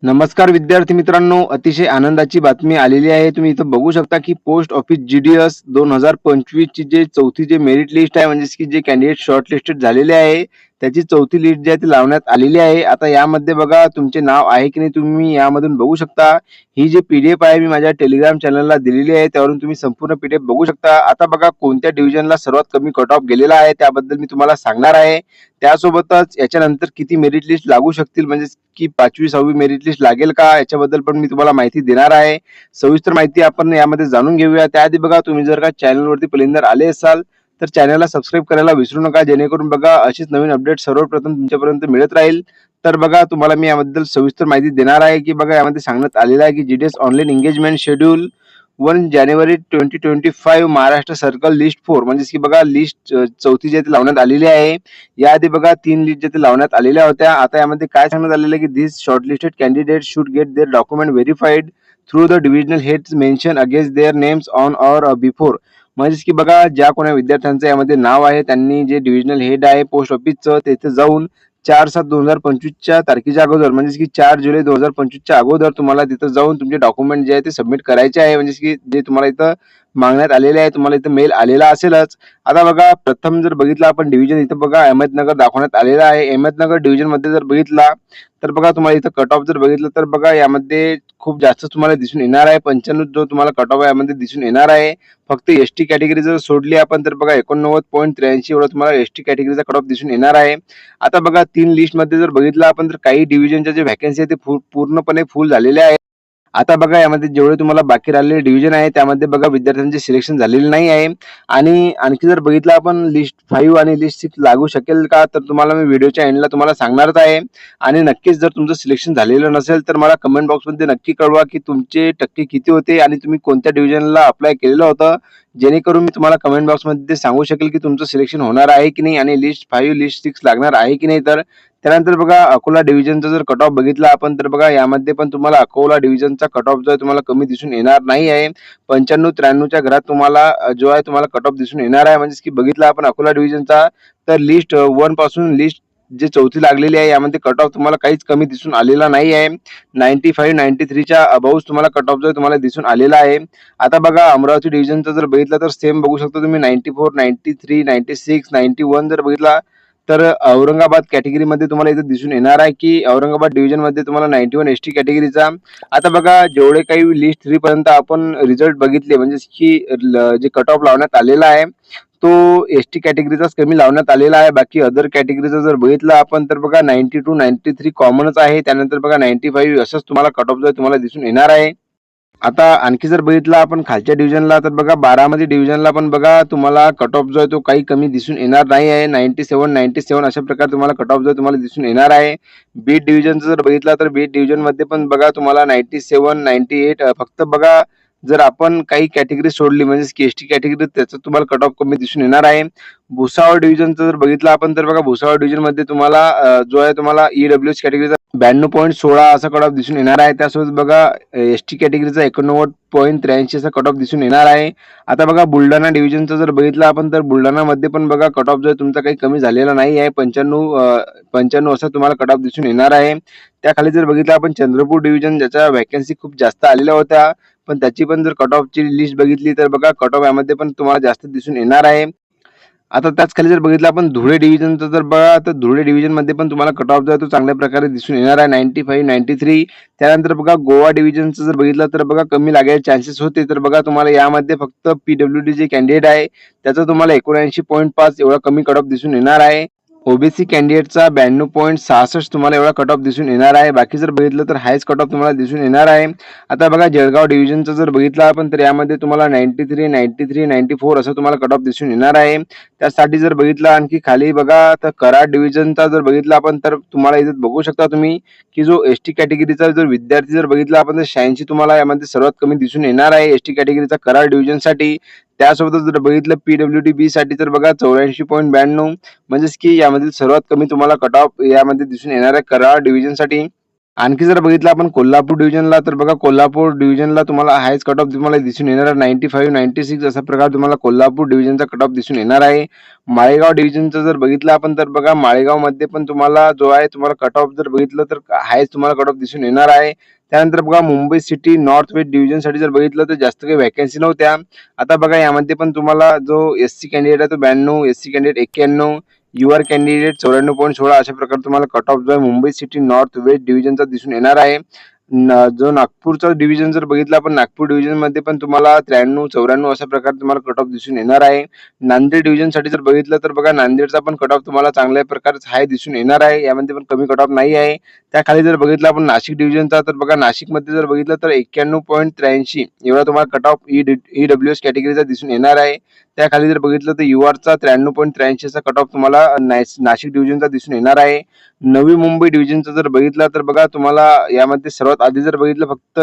नमस्कार विद्यार्थी मित्रांनो, अतिशय आनंदाची बातमी आलेली आहे. तुम्ही इथं बघू शकता, की पोस्ट ऑफिस जी-डी-एस 2025 ची जे चौथी जे मेरिट लिस्ट आहे, म्हणजेच की जे कॅन्डिडेट शॉर्टलिस्टेड झालेले आहे, त्याची चौथी लिस्ट जी आहे ती लावण्यात आलेली आहे. आता यामध्ये बघा तुमचे नाव आहे की नाही तुम्ही यामधून बघू शकता. ही जी पी-डी-एफ आहे मी माझ्या टेलिग्राम चॅनलला दिलेली आहे. त्यावरून तुम्ही संपूर्ण पी-डी-एफ बघू शकता. आता बघा कोणत्या डिव्हिजनला सर्वात कमी कट ऑफ गेलेला आहे त्याबद्दल मी तुम्हाला सांगणार आहे. त्यासोबतच याच्यानंतर किती मेरिट लिस्ट लागू शकतील, म्हणजे की 5वी 6वी मेरिट लिस्ट लागेल का, याच्याबद्दल पण मी तुम्हाला माहिती देणार आहे. सविस्तर माहिती आपण यामध्ये जाणून घेऊया. त्याआधी बघा तुम्ही जर का चॅनलवरती पहिल्यांदा आले असाल तर चॅनलला सबस्क्राईब करायला विसरू नका, जेणेकरून बघा अशीच नवीन अपडेट सर्वप्रथम तुमच्यापर्यंत मिळत राहील. तर बघा तुम्हाला मी याबद्दल सविस्तर माहिती देणार आहे, की बघा यामध्ये सांगण्यात आलेलं आहे की जी-डी-एस ऑनलाईन एंगेजमेंट शेड्यूल 1 जानेवारी 2025 महाराष्ट्र सर्कल लिस्ट 4 म्हणजेच की बघा लिस्ट चौथी जी आहे ती लावण्यात आलेली आहे. याआधी बघा 3 लिस्ट ज्या लावण्यात आलेल्या होत्या. आता यामध्ये काय सांगण्यात आलेलं आहे की this shortlisted candidate should get their document verified through the divisional heads mention against their names on or before. म्हणजेच की बघा ज्या कोणा विद्यार्थ्यांचं यामध्ये नाव आहे त्यांनी जे डिव्हिजनल हेड आहे पोस्ट ऑफिसचं तिथे जाऊन 4/7/2025 तारखेच्या अगोदर, म्हणजेच की 4 जुलै 2025 अगोदर तुम्हाला तिथं जाऊन तुमचे डॉक्युमेंट जे आहे ते सबमिट करायचे आहे. म्हणजेच की जे तुम्हाला इथं मागण्यात आलेले आहे, तुम्हाला इथं मेल आलेला असेलच. आता बघा प्रथम जर बघितलं आपण डिव्हिजन इथं बघा अहमदनगर दाखवण्यात आलेला आहे. अहमदनगर डिव्हिजन मध्ये जर बघितला तर बघा तुम्हाला इथं कट ऑफ जर बघितलं तर बघा यामध्ये खूप जास्त तुम्हाला दिसून येणार आहे. 95 जो तुम्हाला कट ऑफ यामध्ये दिसून येणार आहे. फक्त एसटी कॅटेगरी जर सोडली आपण तर बघा 89.83 एवढा तुम्हाला एसटी कॅटेगरीचा कट ऑफ दिसून येणार आहे. आता बघा 3 लिस्ट मध्ये जर बघितलं आपण तर काही डिव्हिजनच्या जे व्हॅकन्सी आहे ते पूर्णपणे फुल झालेल्या आहेत. आता बघा यामध्ये जेवढे तुम्हाला बाकी राहिलेले डिव्हिजन आहे त्यामध्ये बघा विद्यार्थ्यांचे सिलेक्शन झालेले नाही आहे. आणि आणखी जर बघितलं आपण लिस्ट 5 आणि लिस्ट 6 लागू शकेल का, तर तुम्हाला मी व्हिडिओच्या एंडला तुम्हाला सांगणारच आहे. आणि नक्कीच जर तुमचं सिलेक्शन झालेलं नसेल तर मला कमेंट बॉक्समध्ये नक्की कळवा की तुमचे टक्के किती होते आणि तुम्ही कोणत्या डिव्हिजनला अप्लाय केलेलं होतं, जेणेकरून मी तुम्हाला कमेंट बॉक्समध्ये सांगू शकेल की तुमचं सिलेक्शन होणार आहे की नाही आणि लिस्ट 5 लिस्ट 6 लागणार आहे की नाही. तर त्यानंतर बघा अकोला डिव्हिजनचा जर कट ऑफ बघितला आपण तर बघा यामध्ये पण तुम्हाला अकोला डिव्हिजनचा कट ऑफ जो आहे तुम्हाला कमी दिसून येणार नाही आहे. 95-93च्या घरात तुम्हाला जो आहे तुम्हाला कट ऑफ दिसून येणार आहे. म्हणजेच की बघितला आपण अकोला डिव्हिजनचा तर लिस्ट 1 पासून लिस्ट जे चौथी लागलेली आहे यामध्ये कट ऑफ तुम्हाला काहीच कमी दिसून आलेला नाही आहे. 95-93च्या अबाउट तुम्हाला कट ऑफ जो आहे तुम्हाला दिसून आलेला आहे. आता बघा अमरावती डिव्हिजनचा जर बघितला तर सेम बघू शकता तुम्ही 94, 93, 96, 91 जर बघितला तर औरंगाबाद कॅटेगरीमध्ये तुम्हाला इथे दिसून येणार आहे की औरंगाबाद डिव्हिजनमध्ये तुम्हाला 91 एसटी कॅटेगरीचा. आता बघा जेवढे काही लिस्ट 3 पर्यंत आपण रिझल्ट बघितले, म्हणजे की जे कट ऑफ लावण्यात आलेला आहे तो एसटी कॅटेगरीचाच कमी लावण्यात आलेला आहे. बाकी अदर कॅटेगरीचा जर बघितलं आपण तर बघा 92, 93 कॉमनच आहे. त्यानंतर बघा 95 असंच तुम्हाला कट ऑफ जो तुम्हाला दिसून येणार आहे. आता आणखी जर बघितलं आपण खालच्या डिव्हिजनला तर बघा बारामती डिव्हिजनला पण बघा तुम्हाला कट ऑफ जो आहे तो काही कमी दिसून येणार नाही आहे. 97 अशा प्रकारे तुम्हाला कट ऑफ जो तुम्हाला दिसून येणार आहे. बीड डिव्हिजनचं जर बघितलं तर बीड डिव्हिजन मध्ये पण बघा तुम्हाला 97, 98 फक्त बघा जर आपण काही कॅटेगरी सोडली म्हणजे की एसटी कॅटेगरी त्याचं तुम्हाला कट ऑफ कमी दिसून येणार आहे. भुसावळ डिव्हिजनचं जर बघितलं आपण तर बघा भुसावळ डिव्हिजन मध्ये तुम्हाला जो आहे तुम्हाला ईडब्ल्यूएस कॅटेगरीचा 92.16 असा कट ऑफ दिसून येणार आहे. त्यासोबत बघा एसटी कॅटेगरीचा 89.83 असा कट ऑफ दिसून येणार आहे. आता बघा बुलढाणा डिव्हिजनचं जर बघितलं आपण तर बुलढाणामध्ये पण बघा कट ऑफ जो आहे तुमचा काही कमी झालेला नाही आहे. 95 असा तुम्हाला कट ऑफ दिसून येणार आहे. त्याखाली जर बघितलं आपण चंद्रपूर डिव्हिजन ज्याच्या व्हॅकन्सी खूप जास्त आलेल्या होत्या, पण त्याची पण जर कट ऑफची लिस्ट बघितली तर बघा कट ऑफ यामध्ये पण तुम्हाला जास्त दिसून येणार आहे. आता त्याच खाली जर बघितलं आपण धुळे डिव्हिजनचं जर बघा तर धुळे डिव्हिजन मध्ये पण तुम्हाला कट ऑफ जो आहे तो चांगल्या प्रकारे दिसून येणार आहे 95, 93. त्यानंतर बघा गोवा डिव्हिजनचं जर बघितलं तर बघा कमी लागायचे चान्सेस होते. तर बघा तुम्हाला यामध्ये फक्त पीडब्ल्यूडी जे कॅन्डिडेट आहे त्याचा तुम्हाला 79.5 एवढा कमी कट ऑफ दिसून येणार आहे. ओबीसी कॅन्डिडेटचा 92.66 तुम्हाला एवढा कट ऑफ दिसून येणार आहे. बाकी जर बघितलं तर हायस्ट कट ऑफ तुम्हाला दिसून येणार आहे. आता बघा जळगाव डिव्हिजनचं जर बघितलं आपण तर यामध्ये तुम्हाला 93, 93, 94 असं तुम्हाला कट ऑफ दिसून येणार आहे. त्यासाठी जर बघितलं आणखी खाली बघा तर कराड डिव्हिजनचा जर बघितला आपण तर तुम्हाला इथे बघू शकता तुम्ही की जो एसटी कॅटेगरीचा जर विद्यार्थी जर बघितला आपण तर 86 तुम्हाला यामध्ये सर्वात कमी दिसून येणार आहे एसटी कॅटेगरीचा कराड डिव्हिजनसाठी. त्यासोबतच जर बघितलं पीडब्ल्यूडी बी साठी तर बघा 84.92 म्हणजेच की यामधील सर्वात कमी तुम्हाला कट ऑफ यामध्ये दिसून येणार आहे कराड डिव्हिजनसाठी. आणखी जर बघितलं आपण कोल्हापूर डिव्हिजनला, तर बघा कोल्हापूर डिव्हिजनला तुम्हाला हायस्ट कट ऑफ तुम्हाला दिसून येणार आहे 95, 96 अशा प्रकारे तुम्हाला कोल्हापूर डिव्हिजनचा कट ऑफ दिसून येणार आहे. माळेगाव डिव्हिजनचं जर बघितलं आपण, तर बघा माळेगावमध्ये पण तुम्हाला जो आहे तुम्हाला कट ऑफ जर बघितलं तर हायस्ट तुम्हाला कट ऑफ दिसून येणार आहे. त्यानंतर बघा मुंबई सिटी नॉर्थ वेस्ट डिव्हिजनसाठी जर बघितलं तर जास्त काही व्हॅकन्सी नव्हत्या. आता बघा यामध्ये पण तुम्हाला जो एससी कॅन्डिडेट आहे तो 92, एससी कॅन्डिडेट 91, युआर कॅन्डिडेट 94.16 अशा प्रकारे तुम्हाला कट ऑफ जो आहे मुंबई सिटी नॉर्थ वेस्ट डिव्हिजनचा दिसून येणार आहे. जो नागपूरचा डिव्हिजन जर बघितला आपण, नागपूर डिव्हिजन मध्ये पण तुम्हाला 93, 94 अशा प्रकारे तुम्हाला कट ऑफ दिसून येणार आहे. नांदेड डिव्हिजन साठी जर बघितलं तर बघा नांदेडचा पण कट ऑफ तुम्हाला चांगल्या प्रकारे हाय दिसून येणार आहे. यामध्ये पण कमी कट ऑफ नाही आहे. त्याखाली जर बघितलं आपण नाशिक डिव्हिजनचा, तर बघा नाशिकमध्ये जर बघितलं तर 91.83 एवढा तुम्हाला कट ऑफ ईडब्ल्यूएस कॅटेगरीचा दिसून येणार आहे. त्याखाली जर बघितलं तर युआरचा 93.83 चा कट ऑफ तुम्हाला नाशिक डिव्हिजनचा दिसून येणार आहे. नवी मुंबई डिव्हिजनचा जर बघितला तर बघा तुम्हाला यामध्ये सर्वात आधी जर बघितलं फक्त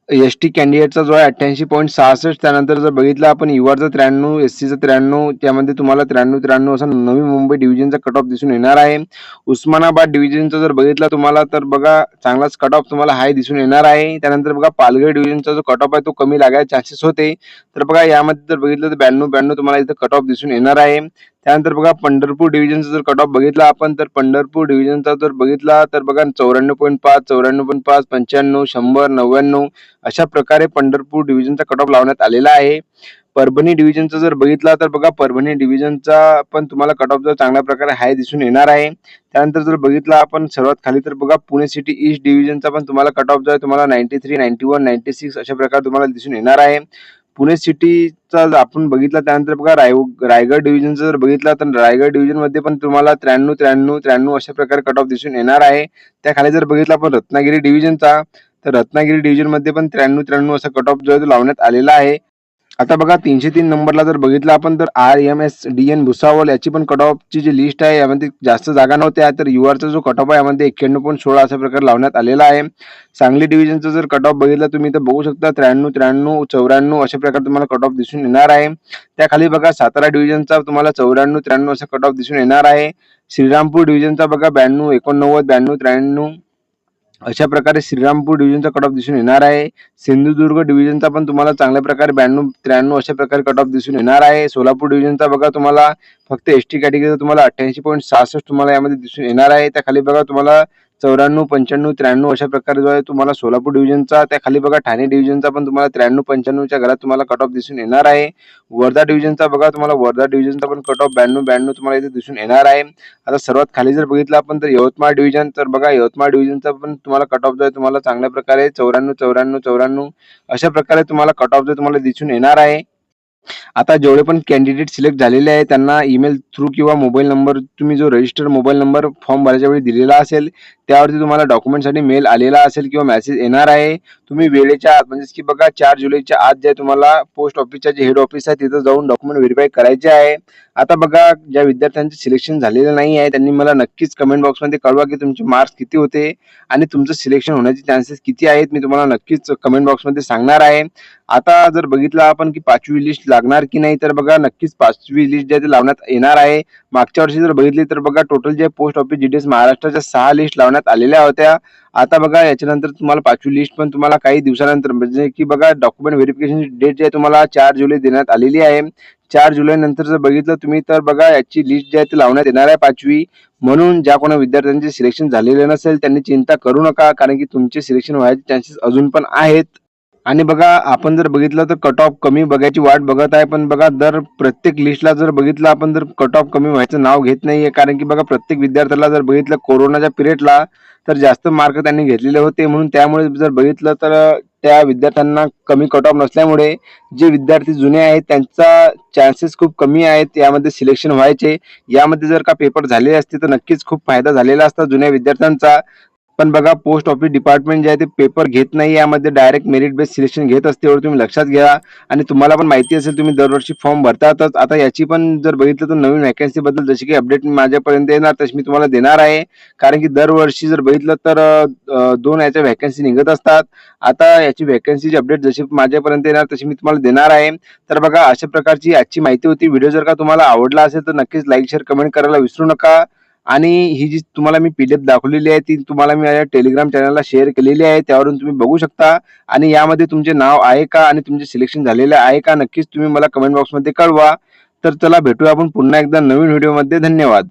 एसटी कॅन्डिडेटचा जो आहे 88.66, त्यानंतर जर बघितलं आपण युआरचा 93, एससीचा 93, त्यामध्ये तुम्हाला 93 असा नवी मुंबई डिव्हिजनचा कट ऑफ दिसून येणार आहे. उस्मानाबाद डिव्हिजनचा जर बघितला तुम्हाला तर बघा चांगलाच कट ऑफ तुम्हाला हाय दिसून येणार आहे. त्यानंतर बघा पालघर डिव्हिजनचा जो कट ऑफ आहे तो कमी लागायचे चान्सेस होते. तर बघा यामध्ये जर बघितलं तर 92 तुम्हाला इथं कट ऑफ दिसून येणार आहे. त्यानंतर बघा पंढरपूर डिव्हिजनचा जर कट ऑफ बघितला आपण, तर पंढरपूर डिव्हिजनचा जर बघितला तर बघा 94.5, 94.5, 95, 100, 99 अशा प्रकारे पंढरपूर डिव्हिजनचा कट ऑफ लावण्यात आलेला आहे. परभणी डिव्हिजनचा जर बघितला तर बघा परभणी डिव्हिजनचा पण तुम्हाला कट ऑफ चांगल्या प्रकारे हाय दिसून येणार आहे. त्यानंतर जर बघितला आपण सर्वात खाली तर बघा पुणे सिटी ईस्ट डिव्हिजनचा पण तुम्हाला कट ऑफ जो आहे तुम्हाला 93, 91, 96 अशा प्रकारे तुम्हाला दिसून येणार आहे. पुणे सिटीचा आपण बघितला त्यानंतर बघा रायगड डिव्हिजनचा जर बघितला तर रायगड डिव्हिजन मध्ये पण तुम्हाला 93, 93, 93 अशा प्रकारे कट ऑफ दिसून येणार आहे. त्याखाली जर बघितला आपण रत्नागिरी डिव्हिजनचा, तर रत्नागिरी डिव्हिजन मध्ये पण 93, 93 असा कट ऑफ जो आहे तो लावण्यात आलेला आहे. आता बघा 303 नंबरला जर बघितलं आपण तर RMSDN भुसावळ याची पण कट ऑफची जी लिस्ट आहे यामध्ये जास्त जागा नव्हत्या, तर युआरचा जो कट ऑफ आहे यामध्ये 91.16 अशा प्रकारे लावण्यात आलेला आहे. सांगली डिव्हिजनचा जर कट ऑफ बघितला तुम्ही तर बघू शकता 93, 93, 94 अशा प्रकारे तुम्हाला कट ऑफ दिसून येणार आहे. त्याखाली बघा सातारा डिव्हिजनचा तुम्हाला 94, 93 असा कट ऑफ दिसून येणार आहे. श्रीरामपूर डिव्हिजनचा बघा 92, 89, 92, 93 अशा प्रकारे श्रीरामपूर डिव्हिजनचा कट ऑफ दिसून येणार आहे. सिंधुदुर्ग डिव्हिजनचा पण तुम्हाला चांगल्या प्रकारे 92, 93 अशा प्रकारे कट ऑफ दिसून येणार आहे. सोलापूर डिव्हिजनचा बघा तुम्हाला फक्त एसटी कॅटेगरीचा तुम्हाला 88.66 तुम्हाला यामध्ये दिसून येणार आहे. त्याखाली बघा तुम्हाला 94, 95, 93 अशा प्रकारे जो आहे तुम्हाला सोलापूर डिव्हिजनचा. त्याखाली बघा ठाणे डिव्हिजनचा पण तुम्हाला 93, 95च्या घरात तुम्हाला कट ऑफ दिसून येणार आहे. वर्धा डिव्हिजनचा बघा तुम्हाला वर्धा डिव्हिजनचा पण कट ऑफ 92, 92 तुम्हाला इथे दिसून येणार आहे. आता सर्वात खाली जर बघितलं आपण तर यवतमाळ डिव्हिजन, तर बघा यवतमाळ डिव्हिजनचा पण तुम्हाला कट ऑफ जो आहे तुम्हाला चांगल्या प्रकारे 94, 94, 94 अशा प्रकारे तुम्हाला कट ऑफ जो तुम्हाला दिसून येणार आहे. आता जेवढे पण कॅन्डिडेट सिलेक्ट झालेले आहेत त्यांना ईमेल थ्रू किंवा मोबाईल नंबर, तुम्ही जो रजिस्टर मोबाईल नंबर फॉर्म भरायच्या वेळी दिलेला असेल त्यावरती तुम्हाला डॉक्युमेंटसाठी मेल आलेला असेल किंवा मेसेज येणार आहे. तुम्ही वेळेच्या आत म्हणजे की बघा 4 जुलैच्या आत जे तुम्हाला पोस्ट ऑफिसच्या जे हेड ऑफिस आहे तिथं जाऊन डॉक्युमेंट व्हेरीफाय करायचे आहे. आता बघा ज्या विद्यार्थ्यांचे सिलेक्शन झालेलं नाही आहे त्यांनी मला नक्कीच कमेंट बॉक्समध्ये कळवा की तुमचे मार्क्स किती होते आणि तुमचं सिलेक्शन होण्याचे चान्सेस किती आहेत. मी तुम्हाला नक्कीच कमेंट बॉक्समध्ये सांगणार आहे. आता जर बघितलं आपण की 5वी लिस्ट लागणार की नाही, तर बघा नक्कीच 5वी लिस्ट जी आहे ती लावण्यात येणार आहे. मागच्या वर्षी जर बघितली तर बघा टोटल जे पोस्ट ऑफिस जीडीएस महाराष्ट्राच्या 6 लिस्ट लावण्यात आलेल्या होत्या. आता बघा याच्यानंतर तुम्हाला 5वी लिस्ट पण तुम्हाला काही दिवसानंतर म्हणजे की बघा डॉक्युमेंट व्हेरिफिकेशन डेट जी आहे तुम्हाला 4 जुलै देण्यात आलेली आहे. 4 जुलै नंतर जर बघितलं तुम्ही तर बघा याची लिस्ट जी आहे ती लावण्यात येणार आहे 5वी. म्हणून ज्या कोणा विद्यार्थ्यांचे सिलेक्शन झालेले नसेल त्यांनी चिंता करू नका, कारण की तुमचे सिलेक्शन व्हायचे चान्सेस अजून पण आहेत. आणि बघा आपण जर बघितलं तर कट ऑफ कमी बघायची वाट बघत आहे, पण बघा दर प्रत्येक लिस्टला जर बघितलं आपण तर कट ऑफ कमी व्हायचं नाव घेत नाहीये. कारण की बघा प्रत्येक विद्यार्थ्याला जर बघितलं कोरोनाच्या पिरियडला तर जास्त मार्क त्यांनी घेतलेले होते, म्हणून त्यामुळे जर बघितलं तर त्या विद्यार्थ्यांना कमी कट ऑफ नसल्यामुळे जे विद्यार्थी जुने आहेत त्यांचा चान्सेस खूप कमी आहेत यामध्ये सिलेक्शन व्हायचे. यामध्ये जर का पेपर झाले असते तर नक्कीच खूप फायदा झालेला असता जुन्या विद्यार्थ्यांचा. पण बघा पोस्ट ऑफिस डिपार्टमेंट जे आहे ते पेपर घेत नाही, यामध्ये डायरेक्ट मेरिट बेस्ड सिलेक्शन घेत असते, एवढं तुम्ही लक्षात घ्या. आणि तुम्हाला पण माहिती असेल तुम्ही दरवर्षी फॉर्म भरतातच. आता याची पण जर बघितलं तर नवीन व्हॅकन्सी बद्दल जशी काही अपडेट माझ्यापर्यंत येणार तशी मी तुम्हाला देणार आहे. कारण की दरवर्षी जर बघितलं तर 2 याच्या व्हॅकन्सी निघत असतात. आता याची व्हॅकन्सीची अपडेट जशी माझ्यापर्यंत येणार तशी मी तुम्हाला देणार आहे. तर बघा अशा प्रकारची आजची माहिती होती. व्हिडिओ जर का तुम्हाला आवडला असेल तर नक्कीच लाईक शेअर कमेंट करायला विसरू नका. आणि ही जी तुम्हाला मी PDF दाखवलेली आहे ती तुम्हाला मी माझ्या टेलिग्राम चॅनलला शेअर केलेली आहे. त्यावरून तुम्ही बघू शकता आणि यामध्ये तुमचे नाव आहे का आणि तुमचे सिलेक्शन झालेले आहे का नक्कीच तुम्ही मला कमेंट बॉक्समध्ये कळवा. तर चला भेटूया आपण पुन्हा एकदा नवीन व्हिडिओमध्ये. धन्यवाद.